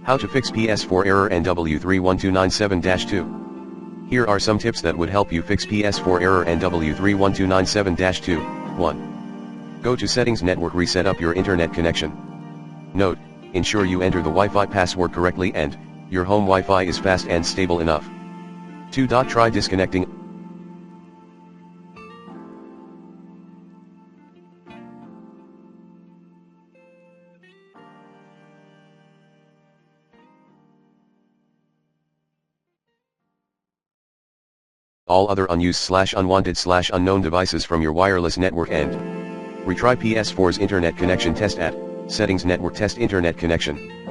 How to fix PS4 Error NW-31297-2. Here are some tips that would help you fix PS4 Error NW-31297-2. 1. Go to Settings, Network, reset up your internet connection. Note, ensure you enter the Wi-Fi password correctly and your home Wi-Fi is fast and stable enough. 2. Try disconnecting all other unused/unwanted/unknown devices from your wireless network and retry PS4's internet connection test at Settings, Network, Test Internet Connection.